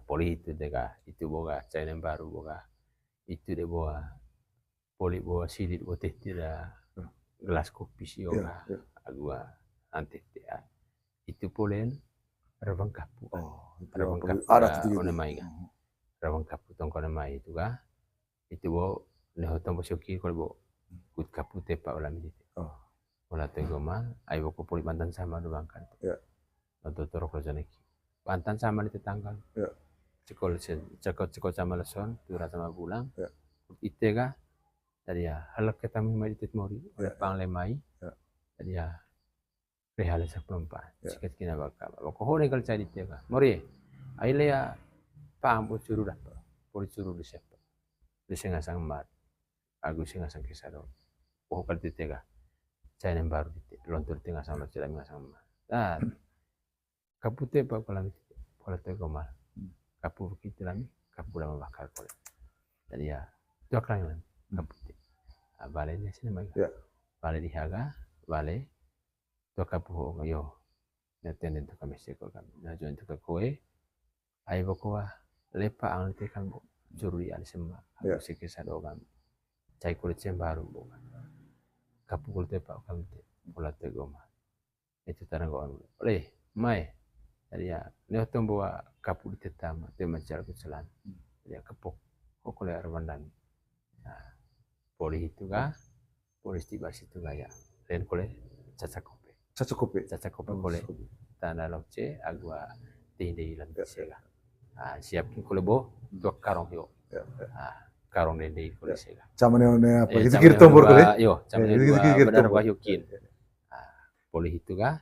poli itu deka itu boga China yang baru boga itu deh boga poli boga silit boga tidak gelas kopi sih boga agua nanti ya itu polen rebang kapu rebang kapu ada ona mai ga rebang kapu tong kona mai itu ga itu bo neho tong bosoki kalau bo kut kapu tepa ulam itu olah tegomal ayo ko poli mantan sama do bangkan untuk torok lojane mantan sama di tetangga cekol sama leson turah sama bulang ite ga tadi ya halak ketemu mai di mori panglemai tadi ya rehale sa perempuan sikat kina baka ko hone kal cari ite ga mori aile ya pambo curu dah poli curu di siapa di sengasang mat agus sengasang kisado ko kal ite ga cai yang baru ite lontur tengah sama cila mengasang mat dan kapute pa kolam kola te gomal kapu kita lami kapu lama bakal kola tadi ya dua kali lan kapute bale ni sini mai bale dihaga bale to kapu yo neten itu kami seko kami na join to koe ai bokoa lepa ang te kan juri ali semba sike sado kami cai kulit baru boka kapu kulit pa kami kola te gomal itu tarang go oleh mai jadi ya neo tomboa kapu di tetama te macar kucelan ya kepok kokole arwandan nah poli itu ga poli tibas itu ga ya len kole caca kope kole tanda lokce agua tinde ilan sega siapkin kole bo dua karong yo karong dende kole sega camane one apa itu kir tombor kole yo camane benar wa yukin poli itu ga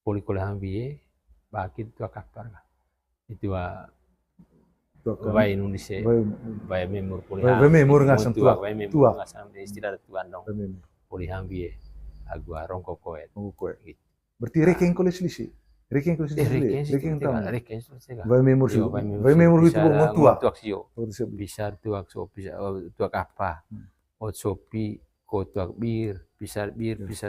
poli kole hambie bakit tua kapar itu vai Indonesia vai memur poli vai memur ngasam tua ngasam istilah tuan dong poli hambi agua rongko koet berarti rekeng kole selisi rekeng vai memur itu tua bisa tuak apa sopi kotak bir bisa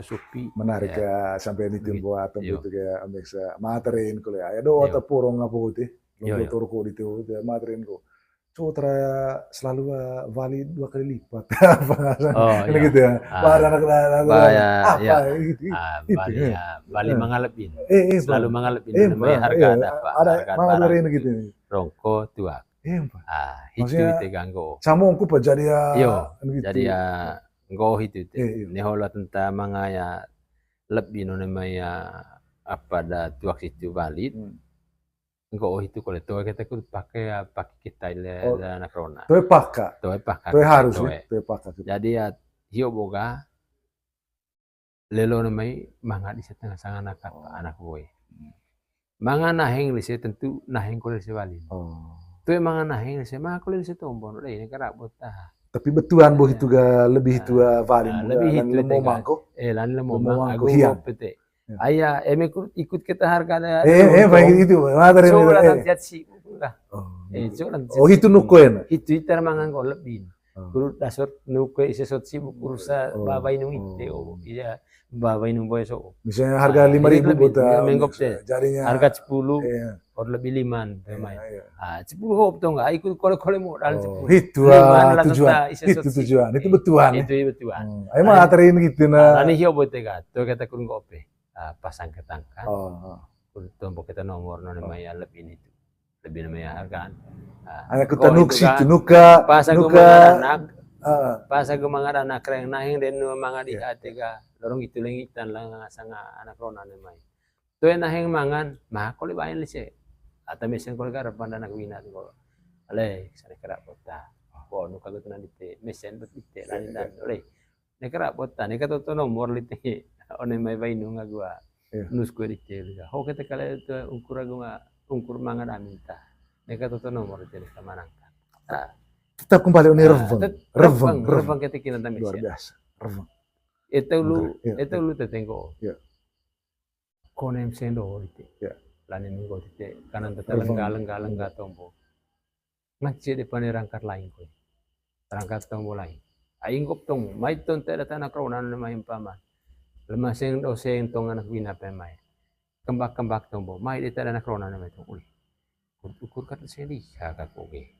supi menarik ya sampai ini buat itu kayak ambil materin kole ya do atau porong apa gitu lo torko itu ya materin ko Sutra selalu vali 2 kali lipat apa gitu ya anak apa gitu vali mengalapin selalu mengalapin namanya harga ada mengalapin gitu rongko tuak itu ganggu samongku pa jadi ya nggoh itu nehola tentang mangaya lebih namanya apa da tuak situ valid nggoh itu kalau tuh kita kudu pakai kita anak rona tuh pakai harus tuh pakai jadi ya hio boga lelo namanya manga di setengah sang anak boy manga naheng lise tentu naheng kulit valid tuh manga naheng lise manga kulit tombon ini kerap botah tapi betulan boh itu ga lebih tua valid lebih itu mau mangko lan lemo mangko pete ayah ikut kita harga ada baik itu materi itu nukoen itu termangan ko lebih guru dasar nukoe isesot sibuk urusa babai nung ite iya babai nung boy so misalnya harga 5.000 buat jadinya harga 10 or lebih 5 pemain 10 hop tuh nggak ikut kole modal 10 itu tujuan itu betulan ayo materin gitu nah ini hio bote gato kita kurang kope pasang ketangkan untuk kita nomor namanya lebih itu lebih namanya hargaan anak kita nuka pas aku anak kereng nahing dan manga di atega lorong itu lengitan lang sanga anak rona namanya tuh nahing mangan mah kole bayan lise atau mesin kole garapan anak winat kole ale sana kerap kota nuka gitu nanti mesin betul lain dan oleh nekera kota neka tuh nomor lite one mai bainu gua nus kue dicel ho kita kala itu ukur manga minta neka tuh nomor itu sama nangka tetap kembali ini reveng ketika kita tambah luar biasa reveng itu lu tetengko konem sendo itu lain minggu itu kanan tetap lengga tombo ngaji depan rangkat lain koi rangkat tombo lain aingkop tong mai ton tera tanah kronan main paman lemah seng doseng tong anak bina pemai kembak tombo mai di tanah kronan mai tong uli ukur kan saya lihat kakoge.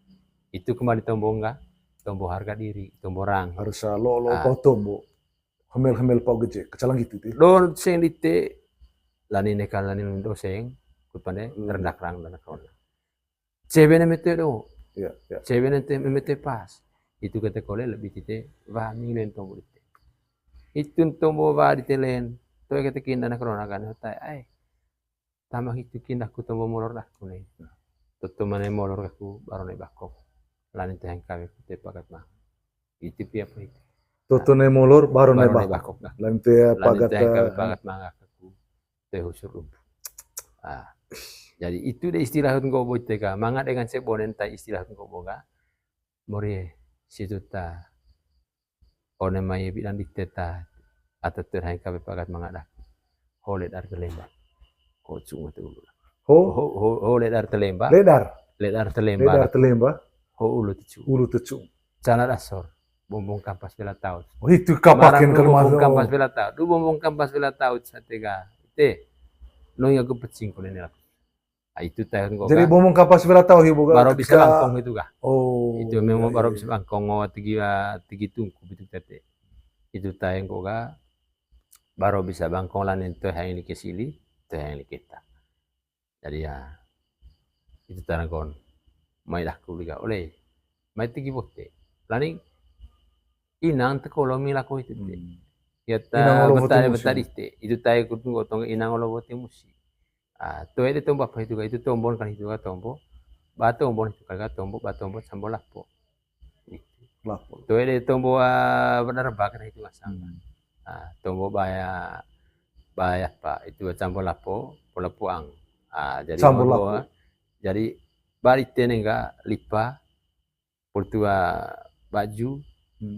Itu kembali tombo enggak, tombo harga diri, tombo rang. Harus lo pau tombo, hamil pau gece, kecalang gitu ti. Don seng dite, lani nekal lani doseng, kupane rendak rang dan krona. Cebene mete do, cebene mete pas. Itu kata kole lebih tite, wah milen tombo dite. Itu tombo wah dite len, tuh kata kinda na krona kan, ay, tambah itu kinda ku tombo molor dah kune. Tutu mana molor aku baru naik bakok. Lain teh kami te pakat mah. Itu pia apa itu. Tutu naik molor baru naik bakok. Lain teh pakat mah aku teh usur. Jadi itu deh istilah engkau buat tega. Mangga dengan sebonen ta istilah engkau boga. Mori situ ta. One mai bilang diteta atau terhang kami pakat mangga dah. Holet ar telemba. Ko cungu tu. Ho ledar telemba. Ledar telemba. Ho ulu tecu. Cana dasor. Bombong kampas bela taut. Oh itu kapakin kalau bombong kampas bela taut. Du bombong kampas bela taut satega. Ite. No yang kepecing ko nila. Itu tayo ko. Jadi bombong kampas bela taut hibo baru bisa bangkong itu ga. Oh. Itu memang baru bisa bangkong tigi tungku bitu tete. Itu tayo ko ga. Baru bisa bangkong lanin to yang ini kesili, to yang ini kita. Jadi ya itu tarangkon mai dah kuliah oleh mai tigi bote laning inang te kolong milako itu te yata betari te itu tai kutung gotong inang olo bote musi to ede tombo apa itu ga itu tombon kan itu ga tombo ba tombon itu ga tombo ba tombo sambo lapo to ede tombo benar bakar itu masang tombo baya pak itu sambo lapo pola puang jadi balik tenengga lipa portua baju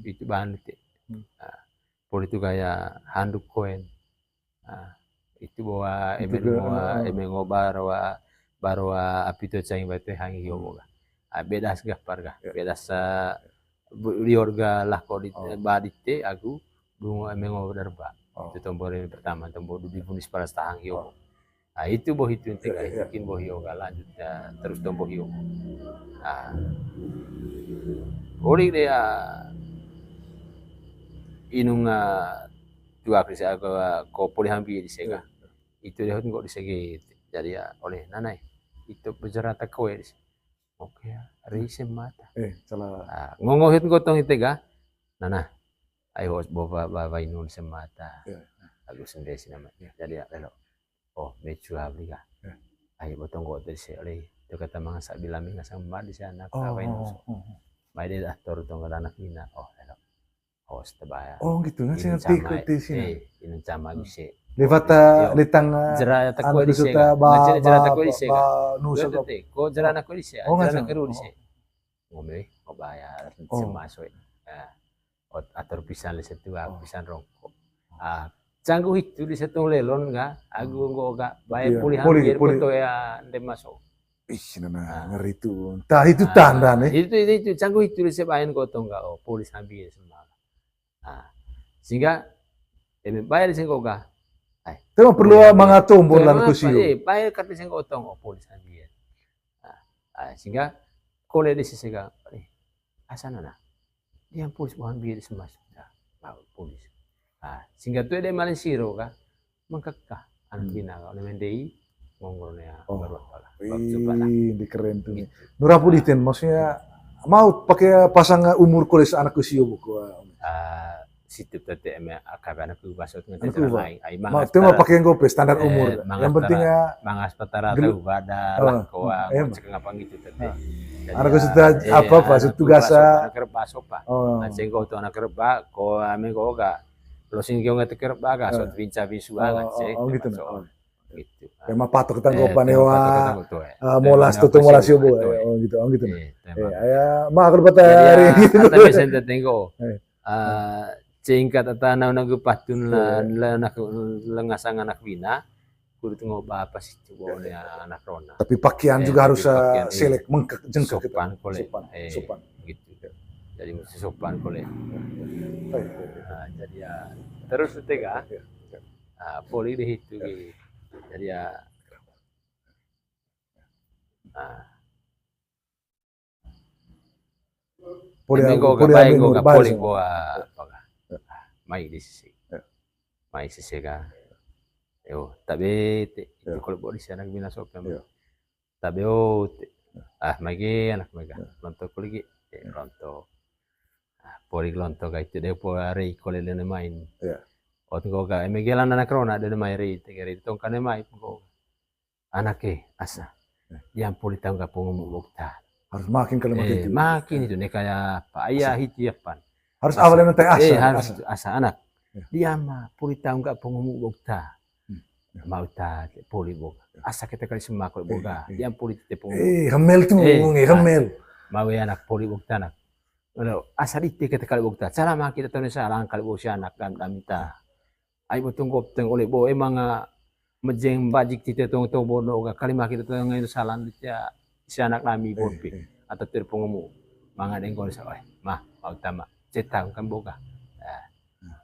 itu bahan itu portu gaya handuk koin itu bawa emengo baru api itu cang batu hangi yoga beda segapar ga beda sa liorga lah kau di badite aku bungo emengo derba itu tombol pertama tombol di punis para tahang yoga. Itu boh itu intiga bikin boh yoga lanjutnya terus tomboh yoga. Oli dia inung dua krisi ko poli hampi di sega. Itu dia kok di segi jadi ya oleh nanai itu bejerata kowe di. Oke ya, risem mata. Salah. Ngongohit gotong itega. Nana. Ayo bawa inun semata. Aku sendiri namanya. Jadi ya lelo. Oh, mecu habli ka. Ay botong ko dari se oleh to kata mga sabi lami nga samba di sana kaway no. May de aktor tong anak nina. Oh, hello. Host tabaya. Oh, gitu na sing tikot di sini. Inun chama di se. Lewat litang jera ta ko di se. Jera ta ko di se. Nusa ko jera na ko di se. Jera na ko di se. Ngome ko bayar semasoy. Ator pisan le setu pisan rongko. Cangguh itu di setong lelon ga agu ga bayar pulihan biar foto ya ndem masuk. Ih, nana ngeri itu. Tah itu tanda nih. Itu cangguh itu di sebayan gotong ga polis hambi semua. Sehingga bayar di sengko ga. Tema perlu mangatum bulan kusio. Bayar kat di sengko gotong polis hambi. Sehingga kole di sesega. Asana na. Dia polis hambi di semua. Polis. Sehingga tu ada malin siro ka mangkakka anak bina ka oleh mendei ngongolnya baru apa ini keren tuh Nurapulitin maksudnya mau pakai pasang umur kulis anak usia buku situ tete akab anak basot ngete ai mau tu mau pakai gope standar umur yang pentingnya mangas patara tahu bada lakoa cek ngapa gitu tete anak usia apa tugasa anak kerba sopa cengko tu anak kerba ko ame ko ga lo sing kyo ngate kerep baga so vinca visu banget sih gitu gitu tema patok tanggopan ewa molas tutu molas yo gitu aya mah keur batari gitu tapi sente tenggo cingkat atana nagupatun la lengasang anak bina kudu tengok apa sih coba anak rona tapi pakaian juga harus selek mengkek jengkek sopan gitu jadi mesti sopan kole. Jadi ya terus tega. Poli di itu. Jadi ya Menggo ga poli go mai di sisi. Mai sisi ga. Yo, tabe itu kalau bo di sana bina sok pem. Tabe magi anak mega. Lonto kuligi lonto. Poli lonto ga itu de po ari kole le main. O tunggu ga megelan anak rona de mai ri tegeri tong kan mai go. Anak asa. Yang poli tahu ga pungu bukta. Harus makin kalau begitu. Makin itu nih kayak Pak Ayah hitiapan. Harus awalnya nanti asa. Harus asa anak. Dia mah puli tahu nggak pengumu bokta. Mau tak puli boga. Asa kita kali semua kalau boga. Dia puli tepung. Hamil tuh, hamil. Mau anak puli bokta anak. Lalu asa dite kita kali bokta. Cara mah kita tahu salah kali bokta anak dan minta. Ayo tunggu oleh bo emang mejeng bajik kita tunggu bono kali mah kita tahu itu salah dia. Si anak nami bopi atau terpengumu manga dengko sa mah mau tama cetang kan boga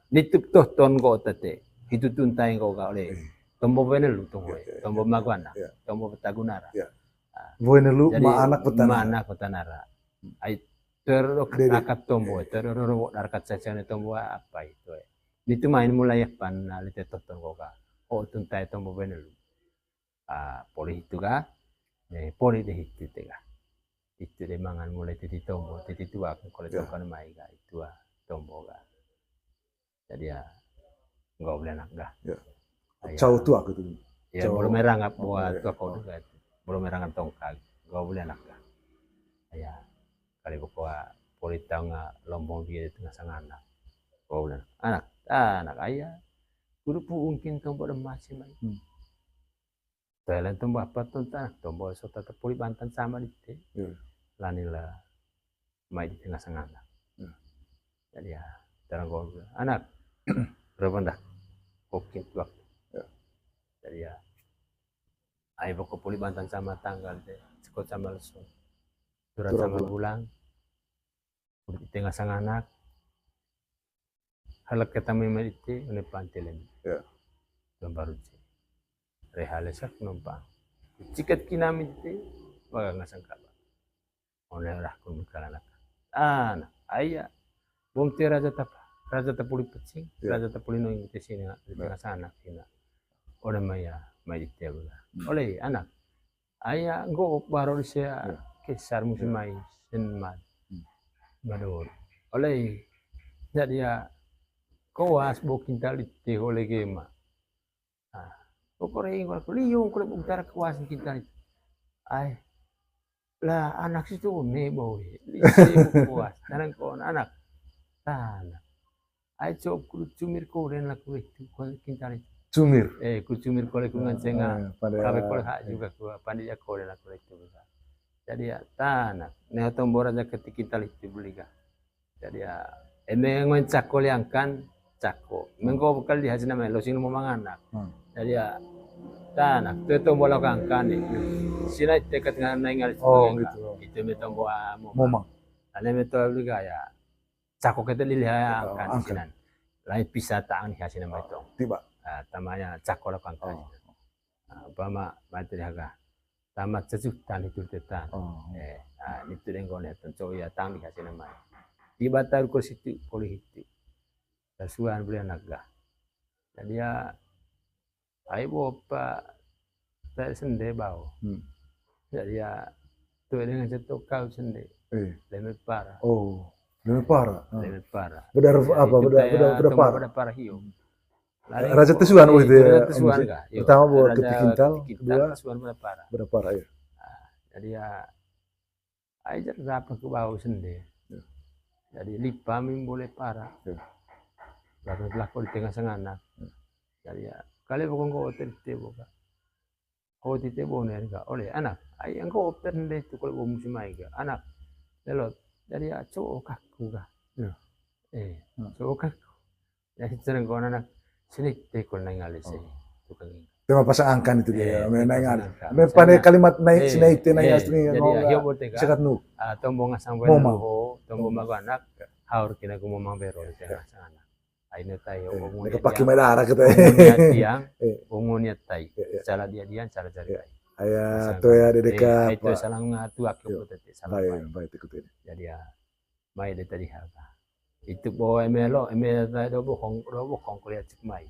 nitup toh ton ko tate hitu tuntai ko ga ole tombo benelu tombo magwana tombo petagunara benelu ma anak petanara ai terok akap tombo terok darkat sacane tombo apa itu itu main mulai pan lite toh ton ko ga tuntai tombo benelu poli itu ga poli de hitu tega itu de mangan mulai titi tombo titi tua kalau tongkan mai ga itu tombo ga jadi ya nggak boleh anak ga jauh tua gitu ya belum merangap buat tua kau juga belum merangap tongkag nggak boleh anak ga ya kali buka poli tahu nggak lombong dia di tengah sang anak kau boleh anak ayah kudu mungkin tombo masih mai Thailand tombo apa tuh tombo sota terpuli Banten sama di te lanila mai di tengah sangana jadi ya terang gol anak berapa dah oke tuh jadi ya ayo pokok puli Banten sama tanggal deh sekot sama lesu surat sama bulan di tengah sangana halak ketemu mai di te oleh pantelem baru rehalesak numpang cikat kinami itu baga ngasangka oleh lah kun anak ayah bom te raja tapuli pecing raja tapuli no itu sini di tengah sana sini oleh maya mai itu oleh anak ayah go baru saya kisar musim mai senmat badur oleh jadi ya koas bokin tali te oleh gema pokoknya kalau liung kalau utara kuasa kita ay lah anak situ nebo kuas karena kau anak tanah ay coba kudu cumir kau dan laku itu kita cumir kudu cumir kau laku ngancengah kami kau hak juga kau pandai kau dan laku itu jadi ya tanah nih tombor aja ketika kita itu beli kan jadi ya emang ngancak kau yang kan cako mengko bekal di hasil namanya lo sing mau manganak jadi ya tanah itu bola kangkan sila dekat dengan nengal itu meto boa momang ane meto juga ya cako kita lihat kan sinan lain pisah tangan di hasil nama itu tiba tamanya cako lah kangkan bama mati haga tamat sejutan itu tetan itu dengkol ya tentu ya tang di hasil nama tiba tahu ko situ poli itu Tasuan beli anak gak. Jadi ya, ayo bapak tak sendiri bau. Jadi ya, tuh dengan cetok kau sendiri. Lemet parah. Oh, lemet parah. Lemet parah. Bedar apa? Bedar parah. Bedar parah hiu. Raja Tasuan itu ya. Tasuan gak. Pertama buat ketik kintal, kedua Tasuan bedar parah. Bedar parah ya. Jadi ya, ayo dapat ke bau sendiri. Jadi lipa boleh parah. Lalu belakang di tengah sanganak. Jadi ya, kali bukan kau hotel tebo kan. Hotel tebo nih kan. Oleh anak, ayang kau hotel deh tu kalau musim mai kan. Anak, lelot. Jadi ya cowok kaku kan. Cowok kaku. Jadi sering kau anak sini tekol nengali sih. Tukang ini. Tema pasang angkan itu dia. Menengal. Pada kalimat naik sini itu naik asli. Jadi ya, sekat nu. Tombong asam buah. Tombong mago anak. Haur kena ku momang bero di tengah sanganak. Aina tayo umumnya pakai medara kita tiang umumnya tay cara dia cara cari ayah tuh ya dedeka itu salah ngatu aku tadi salah baik ikutin jadi ya mai de tadi haga itu bo emelo do bokong kuliah cik mai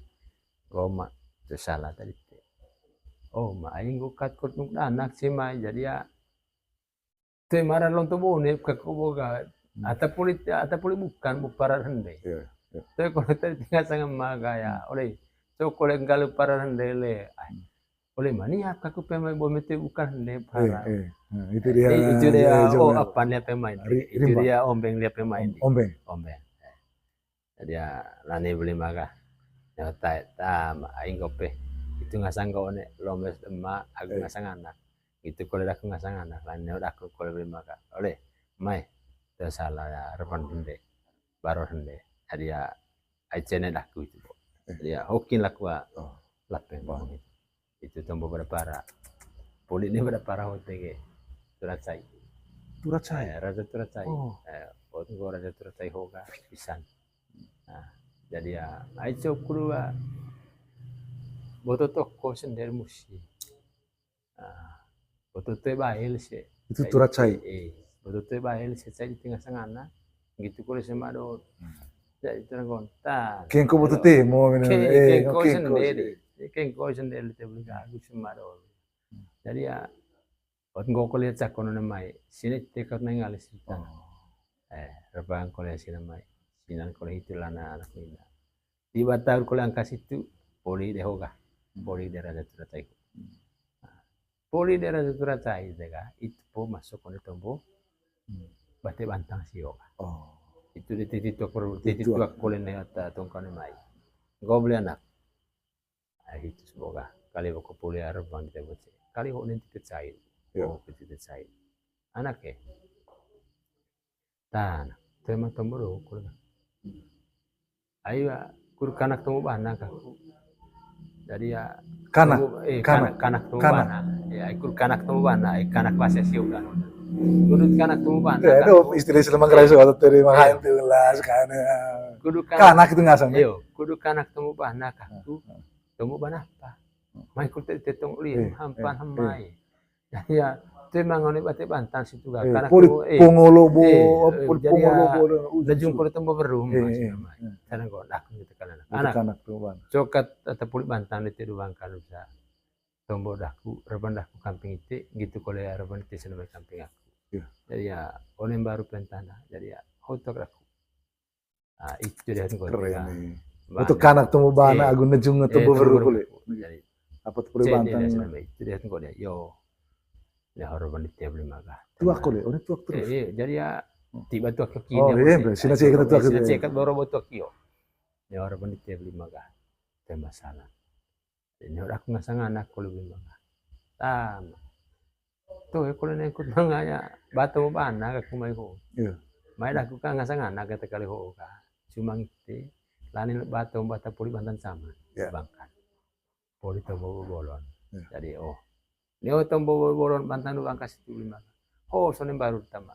goma tu salah tadi oh ma aing gukat kut nuk anak si mai jadi ya tu marah long tu bone ka boga ata puli bukan para hende tu kalau tadi tinggal sangat magaya oleh so kalau galu para hende le oleh mani apa aku pemain bom itu bukan hende para itu dia oh apa dia pemain itu dia ombeng dia pemain ombeng jadi ya lani beli maga ya tam aing gope itu ngasang kau ne lomes emak aku ngasang anak itu kalau aku ngasang anak lain udah aku kalau beli maga oleh mai itu salah ya repan hende baru hende jadi ya ajene aku itu jadi ya hokin lah gua lapeng itu tombo berapa poli ini berapa hote Turatsai raja Turatsai waktu gua raja Turatsai hoga pisan nah jadi ya aico kurua boto toko sendiri musik boto teh bahil sih itu Turatsai boto teh bahil sih saya di tengah sangana gitu kulo sama do jadi tergonta kengko boto teh mau kengko sendiri teh beli aku sama do jadi ya waktu gua kuliah cakono namai sini tekat nengalis kita rebang kuliah sini namai sinan kuliah itu lana anak mina di Batar kuliah angkas itu poli dehoga poli daerah Turatsai poli daerah Turatsai itu po masuk ke tombo bate bantang sioga itu di titik tua kuliah neota tongkane mai gua beli anak itu semoga kali aku poli rebang di tebet kali kok nanti kecai kecai anak tan tema tombo do kuliah ayo kur kanak temu bana aku jadi ya kanak temu bana ya ikur kanak temu bana kanak bahasa siuga kudu kanak temu bana aduh istri selama kerja atau terima hantu lah sekarang kudu kanak itu ngasang yo kudu kanak temu bana aku temu bana apa mai kur tetong li hampan hamai ya memang ngone bate bantan situ ga kanak pungolo bo lajung kulo tembo berum sana go dak gitu kan anak cokat atau pulit bantan itu duang kan bisa tombo daku reban daku kamping itu gitu kalau ya reban itu senama kamping aku jadi ya oleh baru pentana jadi ya hotok aku itu dia kan keren untuk kanak tombo bana agun nejung tombo beru kulit jadi apa pulit bantan itu dia kan dia yo ya harapan itu beli maga tuak kulit orang tuak terus jadi ya tiba tuak kaki sini cek tuak sini cek baru tuak kio ya harapan itu beli maga itu masalah ini udah aku ngasang anak kalau beli maga tam tuh kalau nekut mangaya batu bana aku mai ho mai dah aku kan ngasang anak kata kali ho ka cuma itu lain batu puli bantan sama bangkan poli tobo bolon jadi Neo tombo bolon bantan lu angkas itu lima. Soalnya baru tama.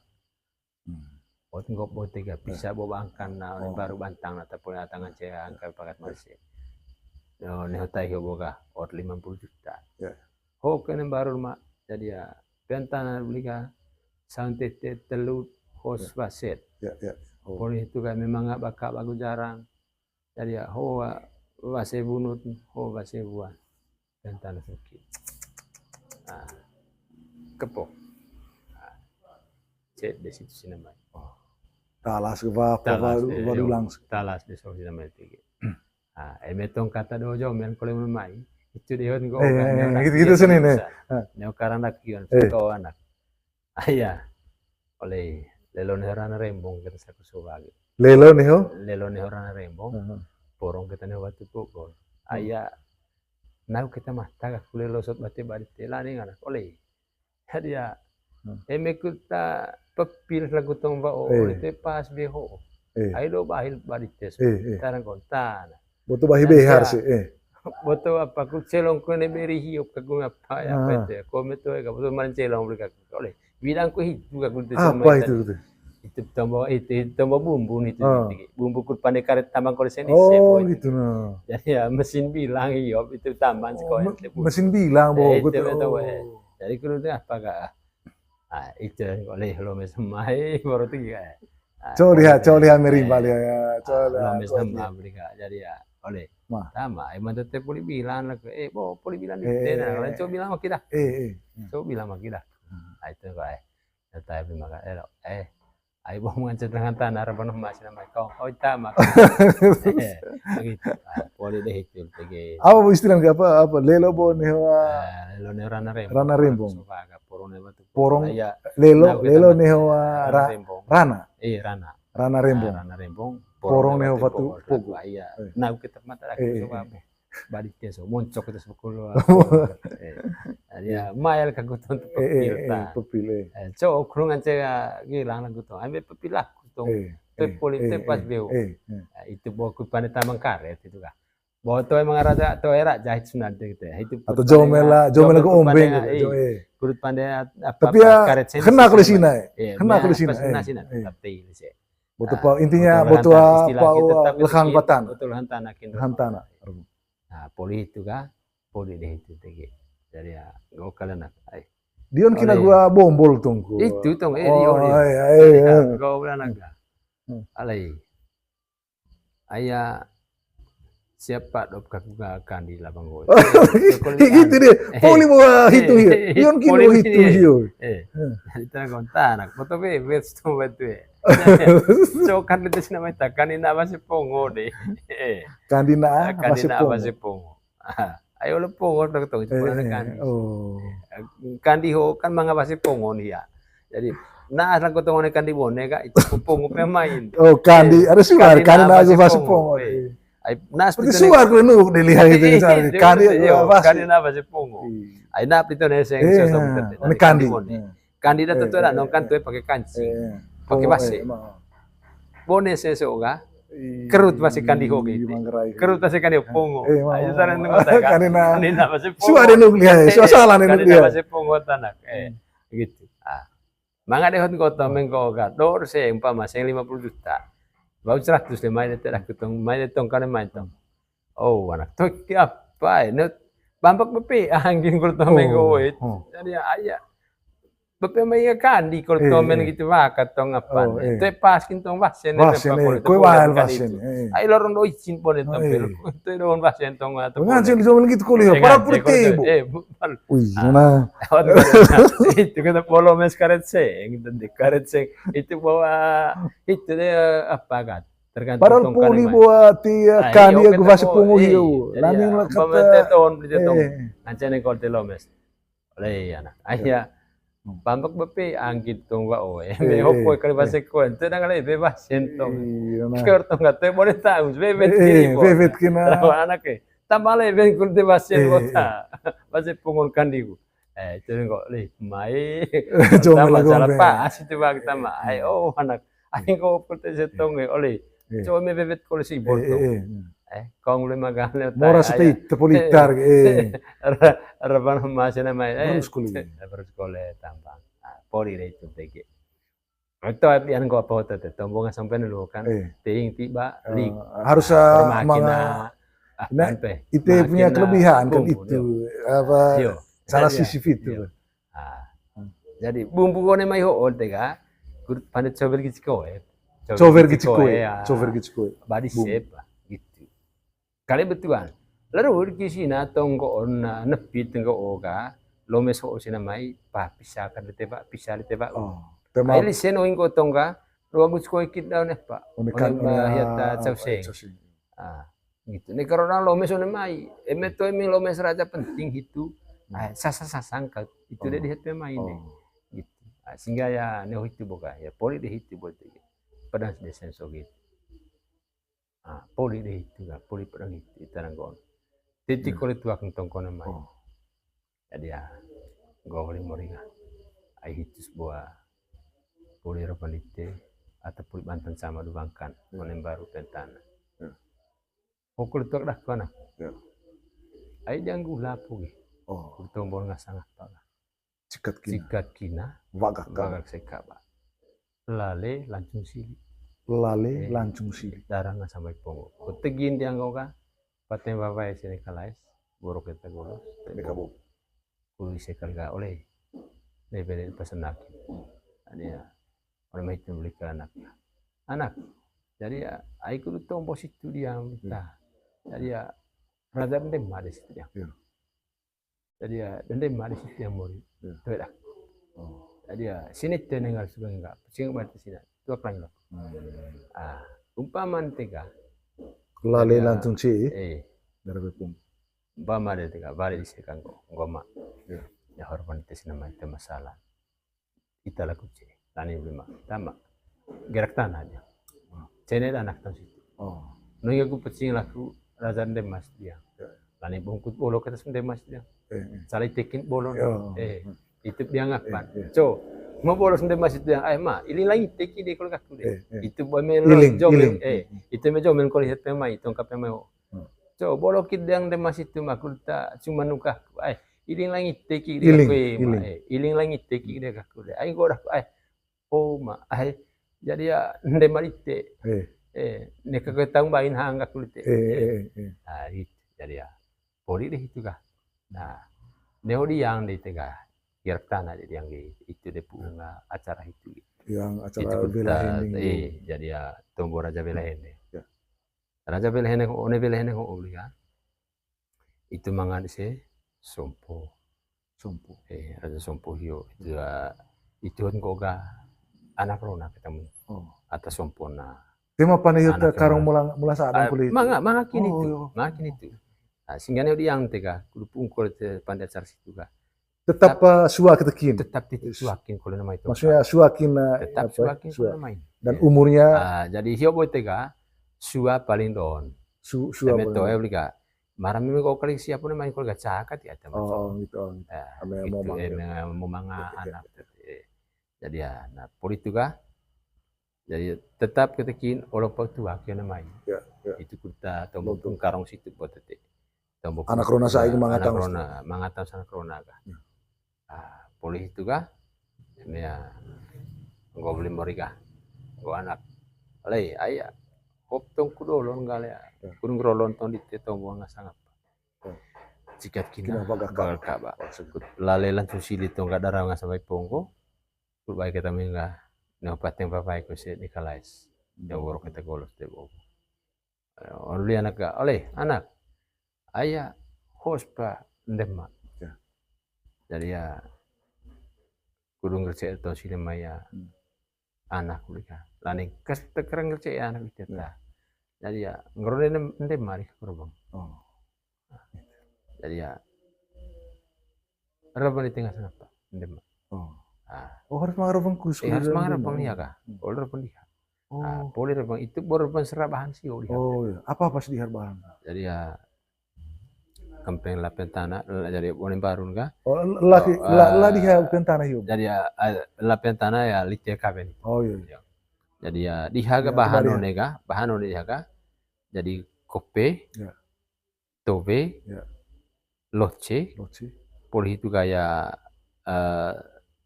Nggak boleh tiga bisa bawa angkan baru bantang ataupun tangan saya angkat pakat masih. Neo tayo boga 50 juta. Kena baru mak jadi ya pentan beli ka santet telu hos baset. Poli itu kan memang nggak bakal bagus jarang. Jadi ya base bunut base buan pentan sakit. Kepok cek di situ sini namanya talas baru langsung talas di situ namanya tiga emetong kata dojo men kalau memai itu dia kan gitu sini nih neo karena kian foto anak ayah oleh lelon herana rembong kita saku suwagi lelon herana rembong porong kita nih waktu pukul ayah nau kita mata aku lelosot bate bate lani ngana oleh dia emekuta pepil lagu tomba oleh te pas beho aido bahil barites tarang kontan boto bahi behar sih boto apa ku celong ko ne beri hiop ka gunga apa ya pete ko meto ka boto man celong beli ka oleh bilang ko hitu ka ku apa itu tomba bumbu itu bumbu ku pandai karet tambang ko sini gitu nah jadi ya mesin bilang hiop itu tambahan sekolah mesin bilang jadi kudu apa kak itu oleh lo mesemai baru tiga Coba lihat merimbal ya. Lomes nama mereka jadi ya oleh sama emang tetep boleh bilang lah boleh bilang itu nah kalian coba bilang sama kita coba bilang sama kita itu kok tapi terima kasih ay mau ngancet dengan tanah harapan masih nama kau tama begitu boleh deh itu apa istilah apa lelo newa lelo newa rana rembong porong lelo newa rana rana rembong porong newa fatu pogo iya nah kita mata lagi coba balik keso moncok itu sepuluh ya mael kaguton pepil so kurungan cega gilang laguton ambil pepil lah guton politik pas beo itu bawa ku panita mangkaret itu kah bawa tu emang raja tu era jahit sunan gitu itu atau jomela ke ombeng kurut pandai tapi ya kena aku di sini kena aku di sini tapi betul intinya betul apa lekan batan betul hantana nah poli itu kah poli deh itu tegi jadi ya gokal nak Dion kina gua bombol tungku itu tong kau bilang naga alai ayah siapa dop kakuga akan di lapang gol gitu deh poli bawa hitung ya Dion kina hitung dia kita kontak nak foto be bestu betu so kan itu sih namanya kanina masih pongo deh kanina masih pongo ayo lo pongo dong tuh kan kandi ho kan mga masih pongo nih ya jadi nah asal kau kan di boneka itu pongo pemain kandi ada suar kanina aku masih pongo nah seperti suar kalau nu dilihat itu kanina masih pongo ay na itu neseng kandi dah tentu ada nongkan tuh pakai kancing pakai basi bones sesoga kerut masih kandi hoge kerut masih kandi pongo ayo sana nunggu kanina masih pongo suara nuklia salah kanina masih pongo tanak gitu manga dehon kota mengkoga dor se umpama 50 juta bau 100 le mai tidak ketong mai tong kan mai tong anak tuh apa ini bambak bepe angin kul to mengko jadi ayah bepe mai kandi kul to men gitu wakat tong apa itu pas kintong vasen koi wahal vasen ay lorong do izin pon itu itu lorong vasen tong atau ngancel di zaman gitu kuliah para putih bu nah itu kata polo mes karet seng itu bawa itu dia apa kan tergantung para puli buat dia kandi aku vas pungu hiu lamin lah kata tahun beli tahun ngancene kol telomes oleh anak ayah bambak bepe angkit tong wa me hopoi kali base ko ente nang le bebas sentong kerto ngate boleh tahu bebet kina anak ke tambale ben kul de basen kota base pungun kandiku itu kok le mai sama salah pas itu bang tama anak aing ko pulte setong oleh coba me bebet kol si bolto kong le magale mora state politar Raban masih nama Berus kuliah tampang poli itu tegi itu apian gua apa hotel tombong sampai dulu kan ting tiba lik harus makina itu punya kelebihan kan itu apa salah sisi itu jadi bumbu kone mai ho tega pandai cover giciko badi shape gitu kali betulan lalu di sini tonggo na nepit tenggo oga lomes ho sina mai pisah ditebak ai lisen o ingo tongga ruagus ko ikit daun pa hiata cawseng gitu ni karena lomes on mai emeto emi lomes raja penting itu sasang itu dia dihat main gitu sehingga ya ne itu boga ya poli di itu buat pedang desen so gitu poli di itu poli pedang itu tananggon titik kulit tua kentong kono mai jadi ya gol moringa ai hitus buah poli ropanite atau poli banten sama dubangkan monem baru pentana pokul tua dah kona ai janggu lapu tombol ngasang apa cikat kina wagak sekaba lale lancung sili darang sampai pongo tegin dianggo ka paten bapak sini kalais borok kita golos kabu kuli sekal ga oleh level pesan lagi ada orang itu beli ke anaknya anak. Jadi ya, aku itu tombo situ dia minta. Jadi ya, rada ndem ada situ dia. Jadi ya, ndem ada situ yang mau. Tuh dah. Jadi ya, sini tenengal suka enggak. Sing berarti sini. Itu apa yang umpama tega. Lale langsung sih. Dari bepung. Umpama ada tega, balik di sekan kok. Ngoma. Ya hormat itu nama itu masalah. Kita laku sih. Tani bima. Tama. Gerak tanah aja. Cene anak tahun situ. Nunggu aku pecing laku razan demas dia. Lani bungkut bolo kata demas dia. Salah tekin bolo. Itu dia ngapan. So, mau bolo demas itu yang ma, ini lagi teki dia kalau kaku deh. Itu boleh jomel. Itu jomel kalau lihat pemain itu angkat pemain. So, bolo kit yang demas itu makulta cuma nukah. Iling lagi teki dia kaku. Iling lagi teki dia kaku deh. Ayo gorak. Oh ma, jadi ya ndemarite. Neka ketang bain hangga kulit. Nah, itu jadi ya. Poli deh itu kah. Nah, neo di yang di tega. Gerak tanah jadi yang itu deh bunga acara itu. Yang acara bela jadi ya tombo Raja Belahene. Raja Belahene ko one Belahene ko ulian. Itu mangan se sompo. Raja Sompo hiyo. Itu kan koga anak rona ketemu. Atas sompona. Tema panayot karong mula sa adang kulit. Mga kini itu. Sehingga dia yang tega, kudu pungkol pandai acara situ kah. Tetap suak ketekin. Tetap suakin kalau nama itu. Maksudnya suakin tetap suakin kalau nama ini. Dan umurnya jadi hiyo boy tega, sua paling don. Sua paling don. Obliga. Marah memang kau kali siapa nama ini kalau gak cakat ya teman. Gitu. Mau manga anak. Jadi ya, nah politik kah. Jadi tetap ketekin orang tua kena main. Itu kita tombol karong situ buat tetek. Anak rona saya mangatang. Mangatang sana krona kah. Polisi itu kah. Ini ya, nggak boleh mereka. Nggak anak. Alay, ayah. Hop tong kudolon gale. Kurung rolon tong di tombol nggak sangat. Jika kina bagal kaba. Lalai langsung sili tong gak darah nggak sampai pongko. Kurbaik kita menggah. Napating papai ko si Nicolais. Jawor kita golos de bo. Only anak ka, oleh anak. Ayah host pa ndemma. Jadi ya kudu ngerti itu sini maya anak mereka. Lani kas tekerang ngerti anak itu. Jadi ya ngerone ndemma ri kurang. Jadi ya raban di tengah sana pa ndemma. Harus mengarapkan khusus. Harus mengarapkan dia kah? Boleh rabang dia. Boleh rabang itu baru rabang serabahan sih. Iya. Apa sih dia bahan? Jadi ya kampeng lapen tanah. Jadi boleh barun kah? Lah dia lapen tanah hiu. Jadi ya lapen tanah ya litia kaben. Iya. Jadi ya dihaga bahan onega, bahan onega. Jadi kope, tobe, loce, boleh itu kayak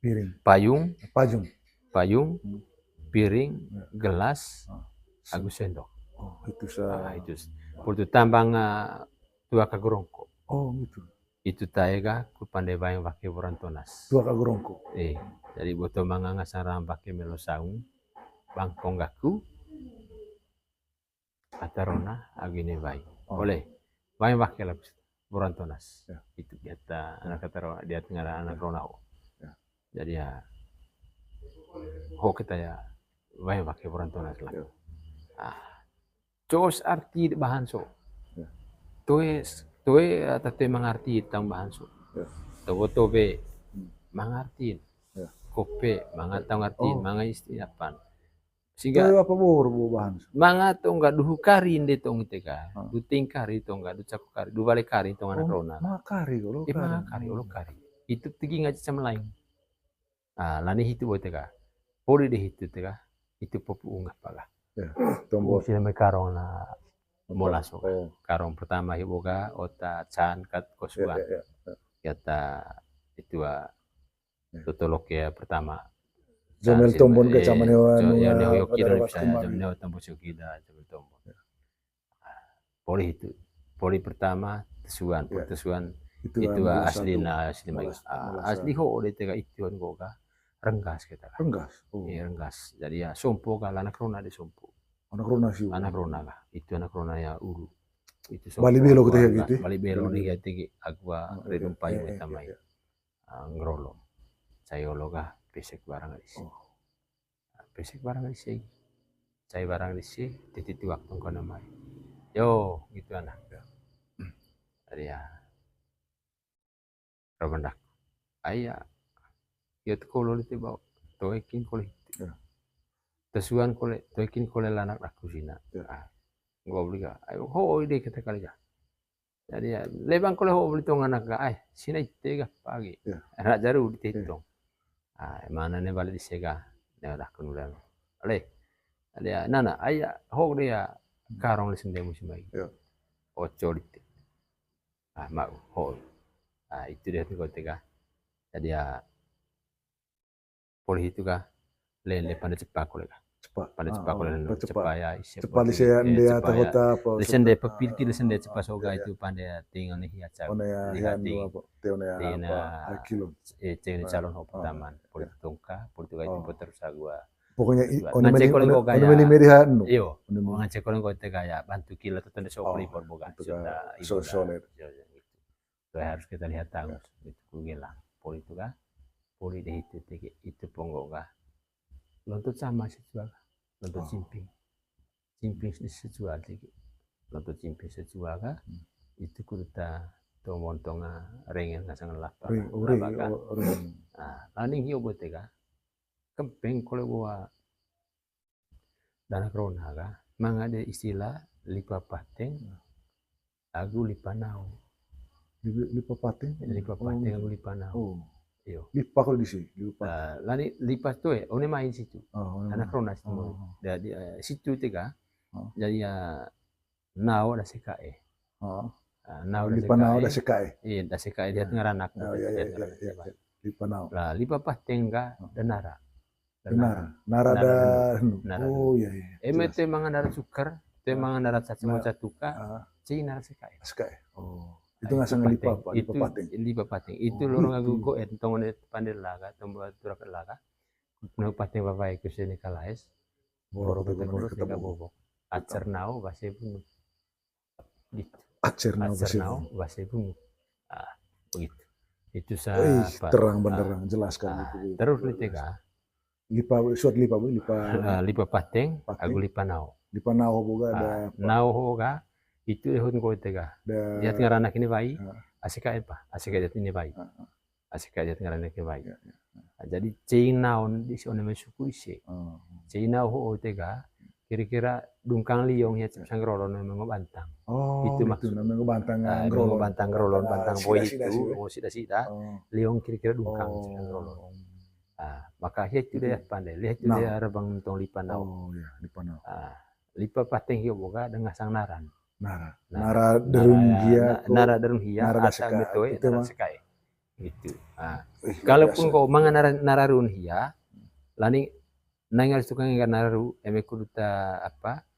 piring, payung, piring, gelas, agus sendok. Itu itu tambang tua kagurongko. Gitu. Itu taega ku pandai bayang pakai borantonas. Tua kagurongko. Jadi boto manganga sarang pakai melosaung, bangkong gaku, atarona agine bay. Boleh, bayang pakai lapis borantonas. Itu biata anak atarona dia tengah anak ronau. Jadi ya, kita ya, banyak pakai perantonas lah. Cos arti bahan so, toe tapi mengarti tentang bahan so. Tobe mengarti, kope mengatang arti, mengisti apa. Sehingga apa buru bahan so. Mangatong nggak duhu kari inde tong iteka, du tingkari tong nggak du cakuk kari, du balik kari tong anak rona. Makari kalau kari. Itu tinggi nggak cam lain. Lani itu buat tega, poli deh itu tega, itu popu ungah paga. Tombol sih namanya karong na molas karong pertama hiboga, ota can kat kosuan, kata itu totolok ya pertama. Jamel tombol ke zaman hewan. Ya neo kira bisa jamel tombol sukida jamel tombol. Poli pertama tesuan itu asli na asli ho oleh tega itu goga. renggas kita kan. Renggas. Oh. Iya, renggas. Jadi ya sompo kah anak rona di sompo. Anak rona sih. Anak rona kah. Itu anak rona ya uru. Itu sompo. Bali belo kita gitu. Bali belo nih gitu. Agua redum payu tamai. Ngrolo. Sayolo kah pesek barang di sini. Pesek barang di sini. Saya barang di sini tititi waktu kau namai. Yo, gitu anak. Jadi ya. Rabandak. Ayah. Ya tu kalau itu bawa. Toekin kole. Tesuan kole. Toekin kole lanak aku sina. Gua beli ka. Ayo ho ide kita kali ya. Jadi ya lebang kole ho beli tong anak ka. Ay sina itega pagi. Anak jaru dititong. Mana ne balik di sega. Ne udah kenulan. Ale. Ada ya nana ayah ho dia karong lesen dia musim lagi. Oco dit. Mak ho. Itu dia tuh kotega. Jadi ya poli itu kah lele pada cepat kole kah. Pada cepat kole cepat ya. Cepat lesen dia tahota apa. Lesen dia pepilti lesen dia cepat soga itu pandai tinggal nih ya cak. Lihat apa. Teonea kilo. Ceng calon ho pertama. Poli tongka, poli itu itu terus gua. Pokoknya ono meli merihan no. Iyo. Ngecek kolong kau kayak bantu kilo atau tanda sokli por boga. Solid. Harus kita lihat tahu itu kugelang. Poli itu kah? Poli deh itu ponggok kah? Lontut sama sejual. Lontut cimping. Cimping sejual lagi. Lontut cimping sejual kah? Itu kuda tomontonga rengen ngasang lapar. Laning hiu buat kah? Kempeng kalau gua dana krona kah? Mangade istilah lipa pateng, agu lipa nau. Lipa pateng? Lipa pateng agu lipa nau. Iyo. Lipa kalau di sini. Lani lipa tuh one main situ. Dana krona situ. Jadi situ tiga. Jadi ya nau ada sekae. Nau lipa nau ada sekae. Iya, ada sekae dia ngaranak. Lipa nau. Lah lipa pateng kah danara. Nara oh iya. Emete mangan sukar, te mangan darat catuka, Cina sekai. Oh. Itu ngasang lipa pateng. Lipa pateng. Itu lorong aku go entong pandel laga, tombo turak laga. No pateng babai ke sini kalais. Boro betul kita bobok. Acernau bahasa pun. Acernau bahasa pun. Begitu. Itu saya terang benderang jelaskan itu. Terus litega lipa pateng aku lipa nau boga ada nau hoga itu ehun ko tega dia tinggal anak ini bayi asika ini bayi asika dia tinggal anak ini bayi jadi cing naon di sana mesuku isi cing nau ho tega kira-kira dungkang liong ya sang rolon memang bantang itu maksud namanya bantang rolon bantang boy itu mau sida liong kira-kira dungkang sang rolon. Maka itu dia pandai, lihat itu dia rebang tong lipa nau. Oh ya, lipa nau. Lipa pateng hiu boga dengan sang naran. Nara derung hia. Nara derung hia. Asa gitu nara sekai. Gitu. Kalaupun kau mangan nararun hia, lani nangal suka nggak nararu, emek kuduta apa?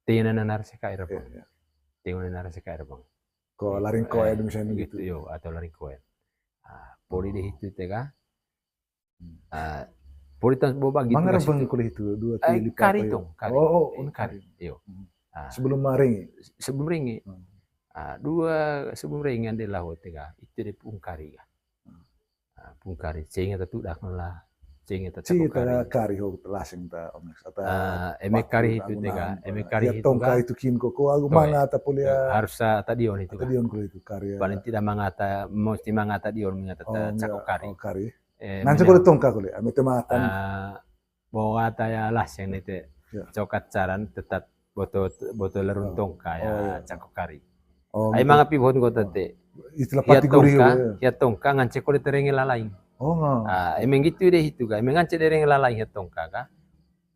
Tiana nara sekai rebang. Tiana nara sekai rebang. Kau laring koen misalnya gitu. Yo atau laring koen. Poli deh itu tega. Politan boba gitu. Mangar bang kuliah itu 2 kali kari dong. Kari. Yo. Sebelum ringi. Sebelum ringi. Sebelum ringi adalah hotel itu di pungkari ya. Pungkari ceng itu dah lah. Ceng itu kari ho lasing ta omes ata. Emek kari itu tega. Emek kari itu. Tongka itu kin ko aku mangata pulia. Harus tadion itu. Tadion kuliah itu kari. Paling tidak mangata mesti mangata dion mangata cakok kari. Nanti kulit tongka kulit, amit matan. Bawa ya las yang itu cokat caran tetap botol lerun tongka ya cakok kari. Ay mga pibon ko tante. Istilah pati gurih. Ya tongka ngance kulit terengi lalaing. Emang gitu deh itu kan. Emang ngance terengi lalaing ya tongka kan.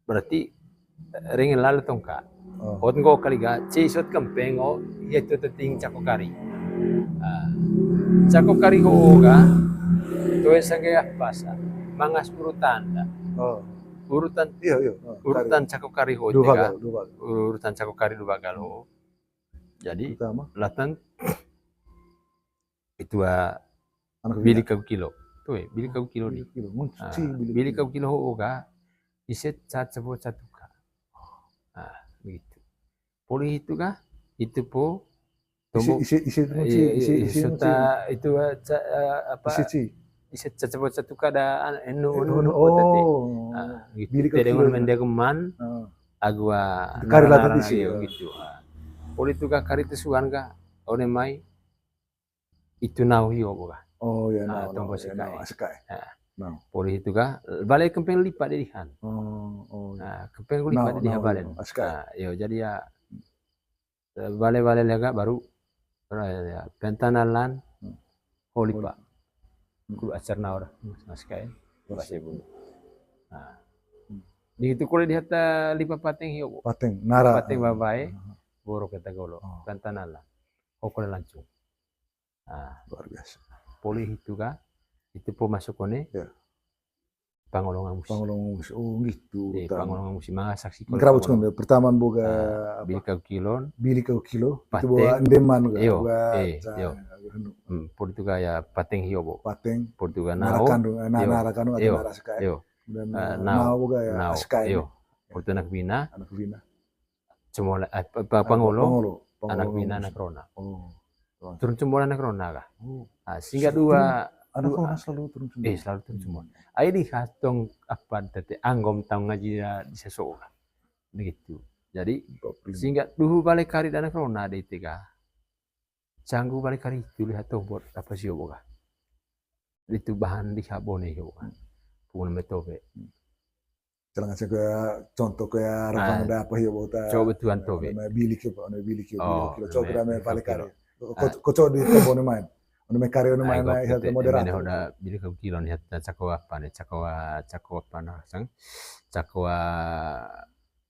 Berarti rengi lalu tongka. Hot ko kali ga cisot kempeng o ya itu teting cakok kari. Cakok kari ho ga. Tuwe sagaya pasa, mangas urutan. Urutan. Iya. Urutan cakok kari ho. Urutan cakok kari dua galo. Jadi latan itu bilik ke kilo. tuh bili kau kilo di bili kau kilo oga iset satu ka begitu poli itu kah itu po tombol itu apa iset satu ka da enu gitu dengan mendegeman agua narang gitu poli itu kah kari tesuan kah one mai itu nau hiyo boga tombol sekai poli itu kah balai kempeng lipat dedihan kempeng lipat dedihan balen yo jadi ya balai lega baru pentanalan holipa ku acar naur sekai masih bun di itu kulit di hata lipa pateng hiyo pateng nara pateng babai boro kita golo pentanalan okole lancung luar biasa poli itu kah itu po masuk kone pangolongan musi gitu pangolongan musi mga saksi ko kerabut konde pertama boga bili kau kilo itu bawa ndeman por itu kaya pateng hiyo bo pateng por itu kaya nara kandung atau nara sekai dan nao boga ya sekai por itu anak bina cuma pangolo anak bina anak rona turun cuma anak rona kah sehingga dua anak selalu turun semua selalu turun semua ai di katong apa tete anggom tang ngaji di sesoga begitu jadi sehingga dulu balik kari dan corona di tiga canggu balik kari itu lihat tuh buat apa sih boga itu bahan di habone yo pun metobe jangan saya contoh kayak rafang ada apa ya bota coba tuan tobe bilik kilo coba kira balik kari kocok di kebun main ono me kari ono main hati moderator hoda bili kau kilo ni hata cakwa apa ni cakwa apa na sang cakwa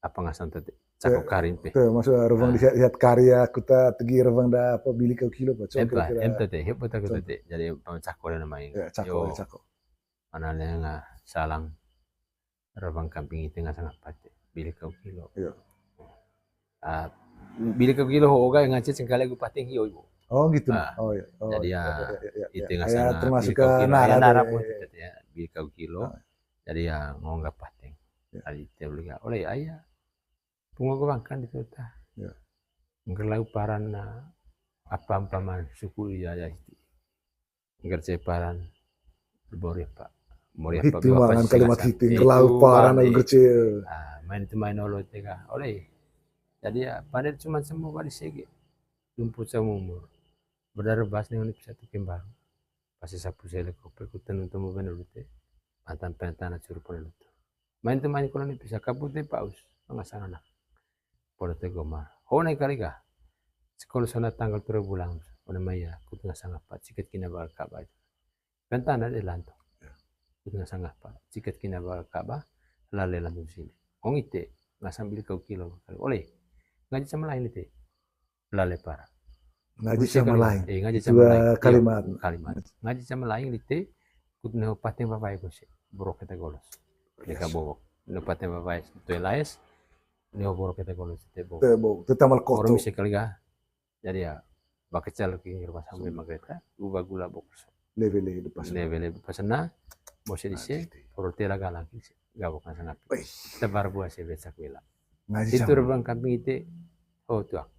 apa ngasan tadi cakwa karin pe tuh maksud revang lihat karya kita tegi revang da apa bili kau kilo pak coba ente teh hidup kita teh jadi cakwa na main cakwa mana nga salang revang kamping itu nggak sangat pate bili kau kilo bili kau kilo hoga yang ngacet sekali gue pateng hiyo ibu. Oh gitu. Jadi ya itu nggak sangat termasuk ke nara pun ya bili kau kilo. Jadi ya ngonggap pateng. Tadi dia beli oleh ayah. Pungo gue bangkan itu ta. Ngelau paran apa man suku ya itu. Ngerce paran bori pak. Mori apa itu mangan kalimat hiting ngelau paran ngerce. Main olo tega oleh. Jadi ya pandai cuma semua bari segi. Lumpur sama umur. Berdarah bas dengan satu kembar. Pasti sapu sele koper kutan untuk benar betul. Mantan pentan curu pun itu. Main teman kalau ni bisa kabut ni paus. Mengasang anak. Pada tegomar. Hone kali kah? Sekolah sana tanggal 3 bulan. Pada maya kutu ngasang apa? Ciket kina bakal kabah. Pentan ada lantung. Kutu ngasang apa? Ciket kina bakal kabah. Lale lantung sini. Ong ite ngasang bil kau kilo. Oleh ngaji sama lain itu. Lale para. Ngaji sama lain. Ngaji sama lain. Kalimat. Ngaji sama lain itu kudu ne pateng babai ko si borok kita golos. Deka bobok. Ne pateng babai to elais ne borok kita golos te bobok. Te tamal koto. Orang sekali ga. Jadi ya bakecel ki rumah sampai magreta uba gula bokso. Level pasana bose dise porotela galaki gabok na sangat. Tebar buah se besak wela. Itu rebang kambing itu tuak.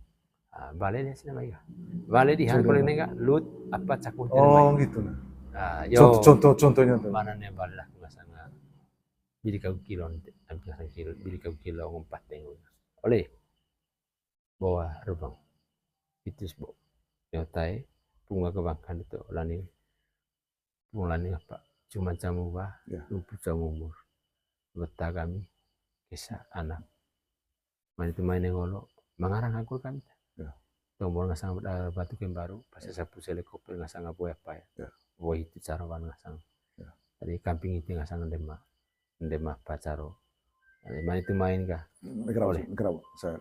Bale dia sini maya. Bale di hangkol ini enggak lut apa cakut. Gitu. Contohnya tuh. Mana nih bale lah ngasanga. Bili kau kilo nanti, bili kau kilo ngumpat tengok. Oleh bawa rebang. Itu sebab. Nyotai bunga kebangkan itu lani. Mulanya apa? Cuma jamu bah, lumpur jamu umur. Betah kami kisah anak. Main itu main ngolo, mengarang aku kami. Tombol ngasang batu yang baru, pas sapu helikopter ngasang apa ya? Wah itu cara wan ngasang. Tadi kamping itu ngasang ndema pacaro. Main itu main kah? Mikrau, saya.